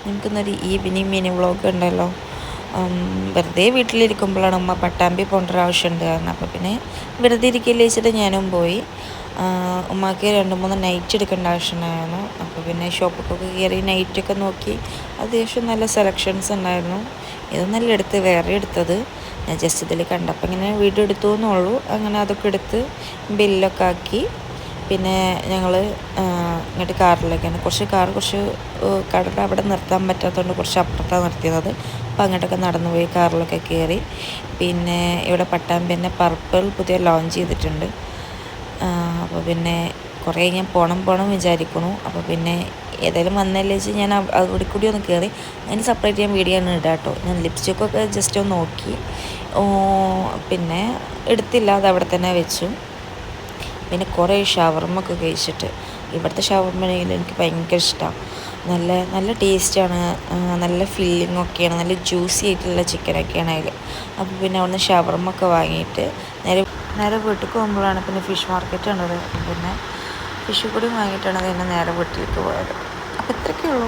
നിങ്ങൾക്കൊന്നൊരു evening mini vlog ഉണ്ടല്ലോ. വെറുതെ വീട്ടിലിരിക്കുമ്പോഴാണ് ഉമ്മ പട്ടാമ്പി പോകേണ്ട ഒരു ആവശ്യമുണ്ട് കാരണം. അപ്പോൾ പിന്നെ വെറുതെ ഇരിക്കില്ലേ വെച്ചിട്ട് ഞാനും പോയി. ഉമ്മക്ക് 2-3 നൈറ്റ് എടുക്കേണ്ട ആവശ്യമുണ്ടായിരുന്നു. അപ്പോൾ പിന്നെ ഷോപ്പിലൊക്കെ കയറി നൈറ്റൊക്കെ നോക്കി അത്യാവശ്യം നല്ല സെലക്ഷൻസ് ഉണ്ടായിരുന്നു. ഇതൊന്നല്ല എടുത്ത് വേറെ എടുത്തത്. ഞാൻ ജസ്റ്റ് ഇതിൽ കണ്ടപ്പോൾ ഇങ്ങനെ വീഡിയോ എടുത്തു എന്നുള്ളൂ. അങ്ങനെ അതൊക്കെ എടുത്ത് ബില്ലൊക്കെ ആക്കി പിന്നെ ഞങ്ങൾ ഇങ്ങോട്ട് കാറിലേക്കാണ്. കുറച്ച് കടയുടെ അവിടെ നിർത്താൻ പറ്റാത്തതുകൊണ്ട് കുറച്ച് അപ്പുറത്താണ് നിർത്തിയത്. അപ്പോൾ അങ്ങോട്ടൊക്കെ നടന്നു പോയി കാറിലൊക്കെ കയറി. പിന്നെ ഇവിടെ പട്ടാമ്പി തന്നെ പർപ്പിൾ പുതിയ ലോഞ്ച് ചെയ്തിട്ടുണ്ട്. അപ്പോൾ പിന്നെ കുറേ ഞാൻ പോകണം വിചാരിക്കണു. അപ്പോൾ പിന്നെ ഏതായാലും വന്നല്ലേ വെച്ച് ഞാൻ അവിടെ കൂടി ഒന്ന് കയറി. അതിന് സെപ്പറേറ്റ് ഞാൻ വീഡിയോ ആണ് ഇടാം കേട്ടോ. ഞാൻ ലിപ്സ്റ്റിക്കൊക്കെ ജസ്റ്റ് ഒന്ന് നോക്കി, പിന്നെ എടുത്തില്ല, അത് അവിടെ തന്നെ വെച്ചു. പിന്നെ കുറേ ഷവർമ്മൊക്കെ കഴിച്ചിട്ട്, ഇവിടുത്തെ ഷവർമ്മയിൽ എനിക്ക് ഭയങ്കര ഇഷ്ടമാണ്. നല്ല ടേസ്റ്റാണ്, നല്ല ഫില്ലിംഗ് ഒക്കെയാണ്, നല്ല ജ്യൂസി ആയിട്ടുള്ള ചിക്കനൊക്കെയാണ് അതിൽ. അപ്പോൾ പിന്നെ അവിടുന്ന് ഷവർമ്മൊക്കെ വാങ്ങിയിട്ട് നേരെ വീട്ടിൽ പോകുമ്പോഴാണ് പിന്നെ ഫിഷ് മാർക്കറ്റ് ഉള്ളത്. പിന്നെ ഫിഷ് കൂടി വാങ്ങിയിട്ടാണ് നേരെ വീട്ടിലേക്ക് പോയത്. അപ്പോൾ ഇത്രയൊക്കെ ഉള്ളൂ.